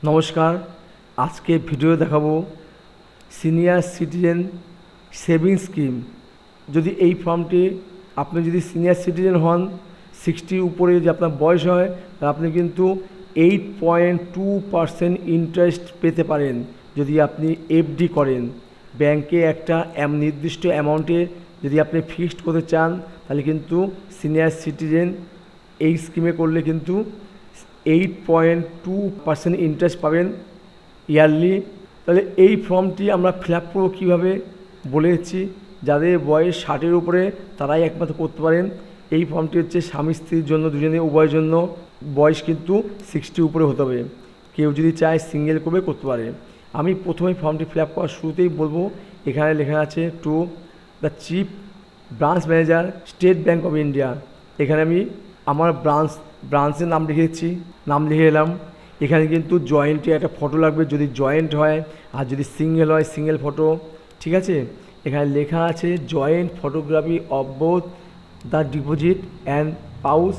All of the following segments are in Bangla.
নমস্কার। আজকে ভিডিও দেখাবো সিনিয়র সিটিজেন সেভিংস স্কিম। যদি এই ফর্মটি আপনি যদি সিনিয়র সিটিজেন হন, 60 উপরে যদি আপনার বয়স হয়, তাহলে আপনি কিন্তু 8.2% ইন্টারেস্ট পেতে পারেন যদি আপনি এফডি করেন। ব্যাংকে একটা নির্দিষ্ট অ্যামাউন্টে যদি আপনি ফিক্সড করতে চান, তাহলে কিন্তু সিনিয়র সিটিজেন এই স্কিমে করলে কিন্তু 8.2% ইন্টারেস্ট পাবেন ইয়ারলি। তাহলে এই ফর্মটি আমরা ফিল আপ করবো কীভাবে বলেছি। যাদের বয়স 60-এর উপরে তারাই একমাত্র করতে পারেন। এই ফর্মটি হচ্ছে স্বামী স্ত্রীর জন্য, দুজনে উভয়ের জন্য। বয়স কিন্তু 60 উপরে হতে হবে। কেউ যদি চায় সিঙ্গেল করতে পারে। আমি প্রথমেই ফর্মটি ফিল আপ করার শুরুতেই বলবো, এখানে লেখা আছে to the chief branch manager state bank of India. এখানে আমি আমার ব্রাঞ্চের নাম লিখে এলাম। এখানে কিন্তু জয়েন্টে একটা ফটো লাগবে যদি জয়েন্ট হয়, আর যদি সিঙ্গেল হয় সিঙ্গেল ফটো। ঠিক আছে, এখানে লেখা আছে joint photography of both the deposit and pause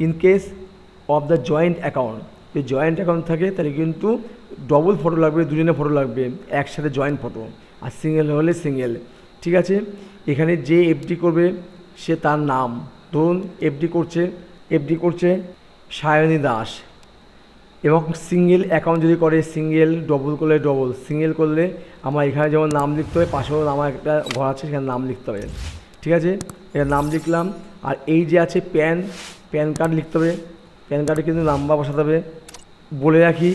in case of the joint account. যদি জয়েন্ট অ্যাকাউন্ট থাকে তাহলে কিন্তু ডবল ফটো লাগবে, দুজনের ফটো লাগবে, একসাথে জয়েন্ট ফটো। আর সিঙ্গেল হলে সিঙ্গেল। ঠিক আছে, এখানে যে এফডি করবে সে তার নাম, ধরুন এফডি করছে সায়নী দাস। এবং সিঙ্গেল অ্যাকাউন্ট যদি করে সিঙ্গেল, ডবল করলে ডবল। সিঙ্গেল করলে আমার এখানে যেমন নাম লিখতে হবে, পাশেও আমার একটা ঘর আছে সেখানে নাম লিখতে হবে। ঠিক আছে, এখানে নাম লিখলাম। আর এই যে আছে প্যান কার্ড লিখতে হবে। প্যান কার্ডে কিন্তু নাম্বার বসাতে হবে। বলে রাখি,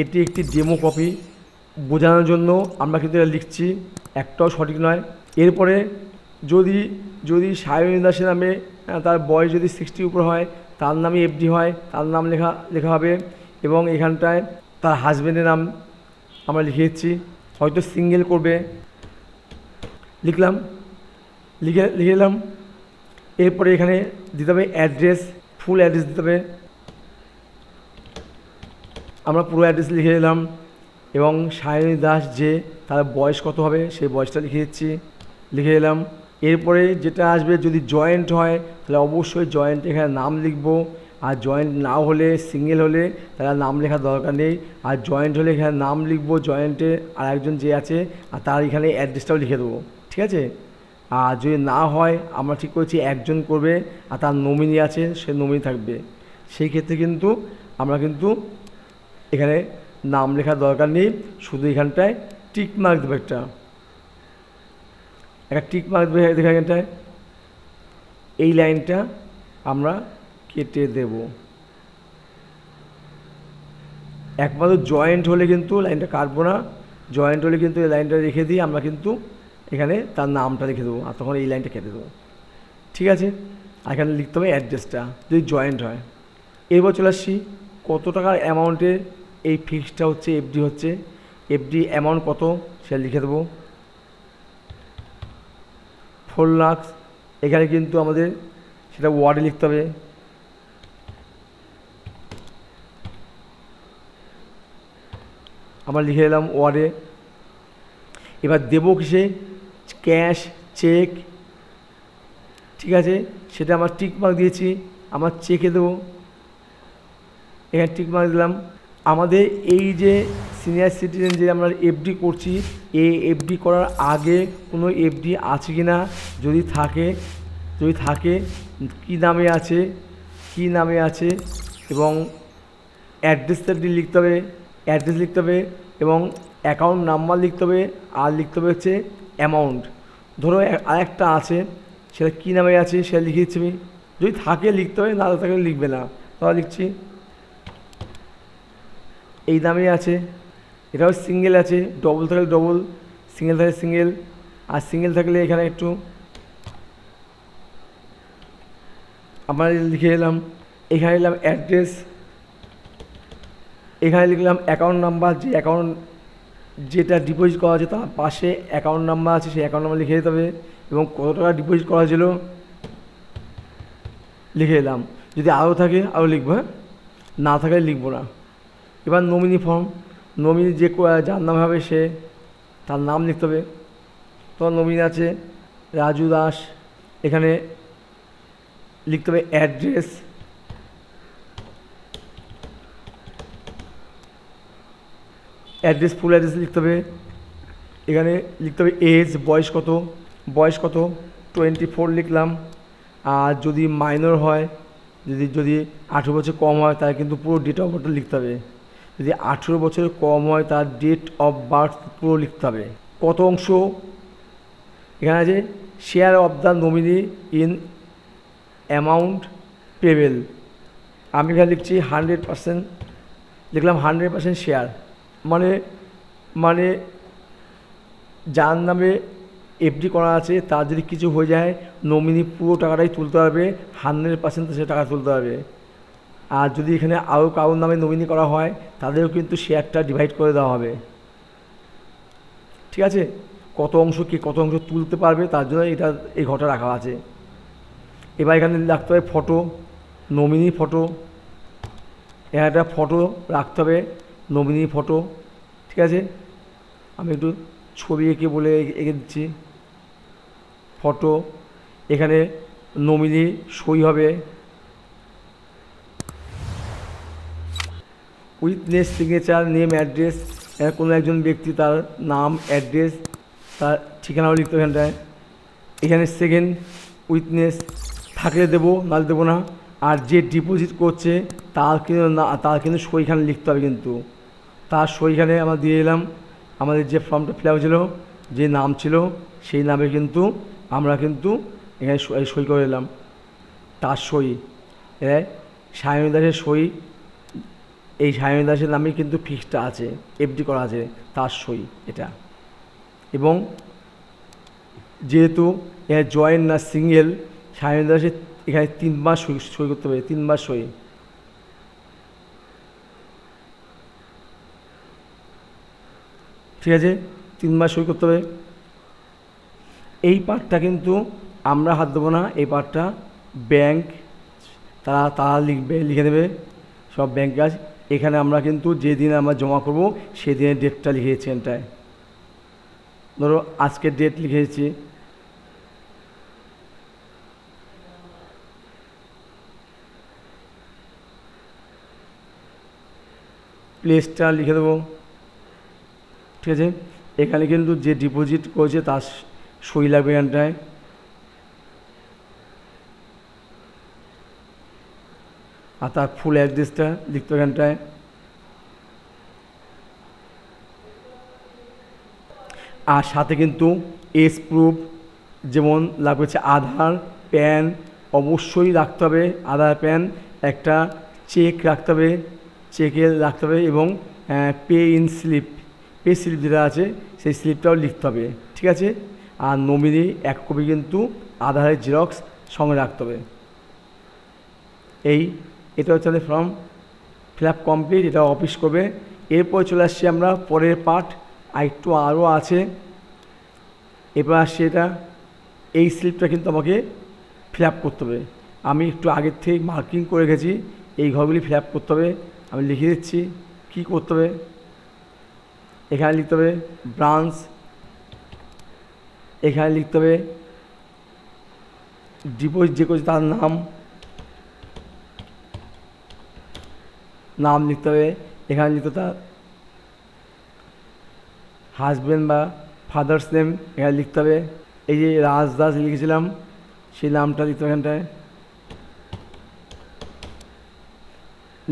এটি একটি ডেমো কপি, বোঝানোর জন্য আমরা কিন্তু এটা লিখছি, একটাও সঠিক নয়। এরপরে যদি সায়নী দাসের নামে তার বয়স যদি 60 উপর হয়, তার নামে এফডি হয়, তার নাম লেখা হবে। এবং এখানটায় তার হাজব্যান্ডের নাম আমরা লিখে দিচ্ছি। হয়তো সিঙ্গেল করবে, লিখে এলাম। এরপরে এখানে দিতে হবে অ্যাড্রেস, ফুল অ্যাড্রেস দিতে হবে। আমরা পুরো অ্যাড্রেস লিখে দিলাম। এবং সায়নী দাস যে তার বয়স কত হবে সেই বয়সটা লিখে দিলাম। এরপরে যেটা আসবে, যদি জয়েন্ট হয় তাহলে অবশ্যই জয়েন্ট এখানে নাম লিখব। আর জয়েন্ট না হলে, সিঙ্গেল হলে তারা নাম লেখার দরকার নেই। আর জয়েন্ট হলে এখানে নাম লিখব জয়েন্টে, আর একজন যে আছে আর তার এখানে অ্যাড্রেসটাও লিখে দেবো। ঠিক আছে, আর যদি না হয় আমরা ঠিক করেছি একজন করবে আর তার নমিনি আছে, সে নমিনি থাকবে। সেই ক্ষেত্রে কিন্তু আমরা কিন্তু এখানে নাম লেখার দরকার নেই, শুধু এখানটায় টিক মার্ক দেবো, একটা টিক মার্ক দেবে এখানটায়। এই লাইনটা আমরা কেটে দেব। একমাত্র জয়েন্ট হলে কিন্তু লাইনটা কাটবো না। জয়েন্ট হলে কিন্তু এই লাইনটা রেখে দিয়ে আমরা কিন্তু এখানে তার নামটা লিখে দেবো, আর তখন এই লাইনটা কেটে দেবো। ঠিক আছে, আর এখানে লিখতে হবে অ্যাড্রেসটা যদি জয়েন্ট হয়। এরপর চলে আসছি কত টাকার অ্যামাউন্টের এই ফিক্সডটা হচ্ছে, এফডি হচ্ছে। এফডি অ্যামাউন্ট কত সেটা লিখে দেবো, 4 লাখ। এখানে কিন্তু আমাদের সেটা ওয়ার্ডে লিখতে হবে। আমরা লিখে দিলাম ওয়ার্ডে। এবার দেবো কিসে, ক্যাশ, চেক। ঠিক আছে, সেটা আমার টিক মার্ক দিয়েছি, আমার চেকে দেবো। এখানে টিক মার্ক দিলাম। আমাদের এই যে সিনিয়র সিটিজেন যে আমরা এফডি করছি, এই এফডি করার আগে কোনো এফডি আছে কি না, যদি থাকে কী নামে আছে এবং অ্যাড্রেসটা লিখতে হবে, এবং অ্যাকাউন্ট নাম্বার লিখতে হবে। আর লিখতে হবে হচ্ছে অ্যামাউন্ট। ধরো আরেকটা আছে, সেটা কী নামে আছে সেটা লিখে দিচ্ছি আমি। যদি থাকে লিখতে হবে, না থাকলে লিখবে না। তাহলে লিখছি এই নামে আছে। এটাও সিঙ্গেল আছে, ডবল থাকলে ডবল, সিঙ্গেল থাকলে সিঙ্গেল। আর সিঙ্গেল থাকলে এখানে একটু আমরা লিখে এলাম। এখানে লিখলাম অ্যাড্রেস, এখানে লিখলাম অ্যাকাউন্ট নাম্বার, যে অ্যাকাউন্ট যেটা ডিপোজিট করা আছে তার পাশে অ্যাকাউন্ট নাম্বার আছে, সেই অ্যাকাউন্ট নাম্বার লিখে দিতে হবে। এবং কত টাকা ডিপোজিট করা ছিল লিখে এলাম। যদি আরও থাকে আরও লিখবো, হ্যাঁ, না থাকলে লিখবো না। এবার নমিনি ফর্ম, নমিনি যে যার নাম হবে সে তার নাম লিখতে হবে। তো নমিনি আছে রাজু দাস। এখানে লিখতে হবে অ্যাড্রেস, অ্যাড্রেস, ফুল অ্যাড্রেস লিখতে হবে। এখানে লিখতে হবে এজ, বয়স কত 24 লিখলাম। আর যদি মাইনর হয়, যদি 18 বছর কম হয় তাহলে কিন্তু পুরো ডেট অফ বার্থ লিখতে হবে। যদি 18 বছরের কম হয় তার ডেট অফ বার্থ পুরো লিখতে হবে। কত অংশ এখানে আছে, share of the nominee in amount payable. আমি এখানে লিখছি 100%, লিখলাম 100% শেয়ার, মানে যার নামে এফডি করা আছে তার যদি কিছু হয়ে যায় নমিনি পুরো টাকাটাই তুলতে পারবে, 100% সে টাকা তুলতে পারবে। আর যদি এখানে আরও কারোর নামে নমিনি করা হয় তাদেরও কিন্তু শেয়ারটা ডিভাইড করে দেওয়া হবে। ঠিক আছে, কত অংশ তুলতে পারবে তার জন্য এই ঘরটা রাখা আছে। এবার এখানে রাখতে হবে ফটো, নমিনি ফটো। এখানে একটা ফটো রাখতে হবে, নমিনি ফটো। ঠিক আছে, আমি একটু ছবি এঁকে দিচ্ছি। ফটো, এখানে নমিনি সই হবে। Witness signature, name, address. কোনো একজন ব্যক্তি তার নাম, অ্যাড্রেস, তার ঠিকানাও লিখতে হবে এখানটায়। এখানে সেকেন্ড উইটনেস থাকলে দেবো, নাহলে দেবো না। আর যে ডিপোজিট করছে তার কিন্তু সইখানে লিখতে হবে, কিন্তু তার সইখানে আমরা দিয়ে দিলাম। আমাদের যে ফর্মটা ফিল আপ ছিল, যে নাম ছিল সেই নামে কিন্তু আমরা কিন্তু এখানে সই করে দিলাম। তার সই, সায়নী দাসের সই, এই সায়নী দাসের নামে কিন্তু ফিক্সডটা আছে, এফডি করা আছে, তার সই এটা। এবং যেহেতু জয়েন্ট না সিঙ্গেল, সায়নী দাসের এখানে 3 বার সই করতে হবে, 3 বার সই। ঠিক আছে, 3 বার সই করতে হবে। এই পার্টটা কিন্তু আমরা হাত দেবো না, এই পার্টটা ব্যাংক তারা লিখে দেবে, সব ব্যাংক কাজ। এখানে আমরা কিন্তু যেদিন আমরা জমা করব সেদিনের ডেটটা লিখেছি এখানটায়। ধরো আজকের ডেট লিখেছি, প্লেসটা লিখে দেবো। ঠিক আছে, এখানে কিন্তু যে ডিপোজিট করেছে তার সই লাগবে এখানটায়। আর তার ফুল অ্যাড্রেসটা লিখতে হবে এখানটায়। আর সাথে কিন্তু এজ প্রুফ, যেমন লাগবে হচ্ছে আধার, প্যান অবশ্যই রাখতে হবে, আধার, প্যান, একটা চেক রাখতে হবে, রাখতে হবে, এবং পে স্লিপ যেটা আছে সেই স্লিপটাও লিখতে হবে। ঠিক আছে, আর নমিনি 1 কপি কিন্তু আধারের জেরক্স সঙ্গে রাখতে হবে। এটা হচ্ছে আমাদের ফর্ম ফিল আপ কমপ্লিট, এটা অফিস করবে। এরপর চলে আসছি আমরা পরের পার্ট, আরও আছে। এরপর আসছি এই স্লিপটা কিন্তু আমাকে ফিল আপ করতে হবে। আমি একটু আগের থেকে মার্কিং করে রেখেছি, এই ঘরগুলি ফিল আপ করতে হবে। আমি লিখে দিচ্ছি কী করতে হবে। এখানে লিখতে হবে ব্রাঞ্চ, এখানে লিখতে হবে ডিপোজিট যে করছে তার নাম লিখতে হবে। এখানে লিখতে তার হাজব্যান্ড বা ফাদার্স নেম এখানে লিখতে হবে। এই যে রাজদাস লিখেছিলাম সেই নামটা লিখতে হবে এখানটায়,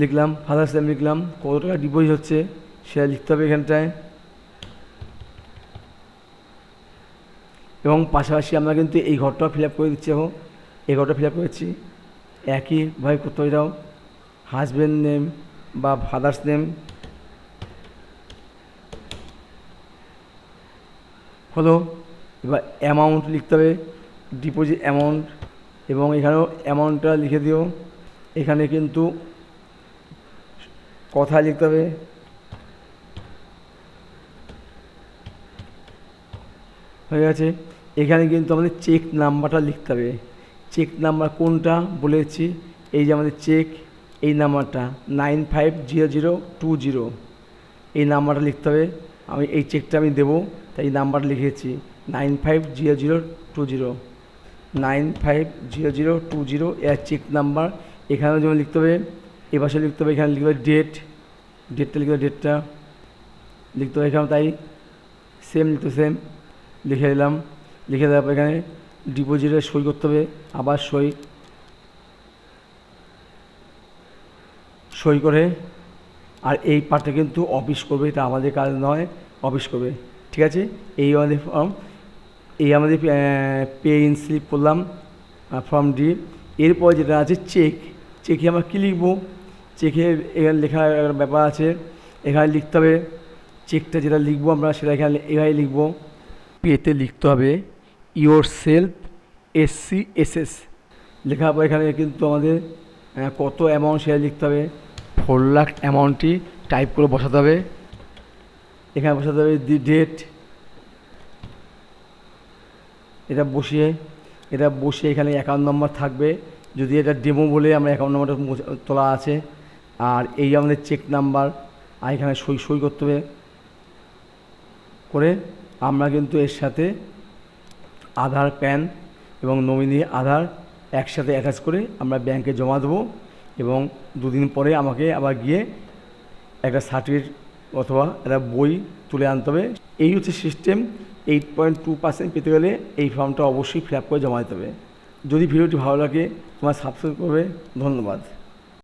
লিখলাম। ফাদার্স নেম লিখলাম, কত টাকা ডিপোজিট হচ্ছে সেটা লিখতে হবে এখানটায়। এবং পাশাপাশি আমরা কিন্তু এই ঘরটাও ফিল আপ করে দিচ্ছি। এখন এই ঘরটা ফিল আপ করেছি, একইভাবে করতে হবে। এটাও হাজব্যান্ড নেম বা ফাদার্স নেম হলো। এবার অ্যামাউন্ট লিখতে হবে, ডিপোজিট অ্যামাউন্ট, এবং এখানেও অ্যামাউন্টটা লিখে দিও। এখানে কিন্তু কথা লিখতে হবে, হয়ে গেছে। এখানে কিন্তু আমাদের চেক নাম্বারটা লিখতে হবে। চেক নাম্বার কোনটা বলেছি, এই যে আমাদের চেক, এই নাম্বারটা 950020, এই নাম্বারটা লিখতে হবে। আমি এই চেকটা আমি দেবো, তাই এই নাম্বারটা লিখেছি 950020, 950020 এর চেক নাম্বার। এখানেও যেমন লিখতে হবে, এ পাশে লিখতে হবে, এখানে লিখতে হবে ডেটটা লিখতে হবে, ডেটটা লিখতে হবে এখানে, তাই সেম লিখতে সেম লিখে দিলাম। লিখে দেওয়ার পর এখানে ডিপোজিটে সই করতে হবে, আবার সই করে, আর এই পার্টটা কিন্তু অফিস করবে, এটা আমাদের কাজ নয়, অফিস করবে। ঠিক আছে, এই আমাদের ফর্ম, এই আমাদের পে ইন স্লিপ করলাম ফর্ম ডি। এরপর যেটা আছে চেকে আমরা কী লিখবো, চেকে এখানে লেখার ব্যাপার আছে, এখানে লিখতে হবে চেকটা যেটা লিখবো আমরা সেটা এখানে লিখবো। পেতে লিখতে হবে ইয়োর সেলফ SCSS, লেখার পর এখানে কিন্তু আমাদের কত অ্যামাউন্ট সেটা লিখতে হবে, 4 লাখ অ্যামাউন্টটি টাইপ করে বসাতে হবে। এখানে বসাতে হবে দি ডেট, এটা বসিয়ে এখানে অ্যাকাউন্ট নম্বর থাকবে, যদি এটা ডেমো বলে আমরা অ্যাকাউন্ট নম্বরটা তোলা আছে, আর এই আমাদের চেক নাম্বার, আর এখানে সই করতে হবে। করে আমরা কিন্তু এর সাথে আধার, প্যান এবং নমিনি আধার একসাথে অ্যাটাচ করে আমরা ব্যাংকে জমা দেবো, এবং 2 দিন পরে আমাকে আবার গিয়ে একটা সার্টিফিকেট অথবা একটা বই তুলে আনতে হবে। এই হচ্ছে সিস্টেম। 8.2% পেতে গেলে এই ফর্মটা অবশ্যই ফিল আপ করে জমা দিতে হবে। যদি ভিডিওটি ভালো লাগে তোমার সাবস্ক্রাইব করবে। ধন্যবাদ।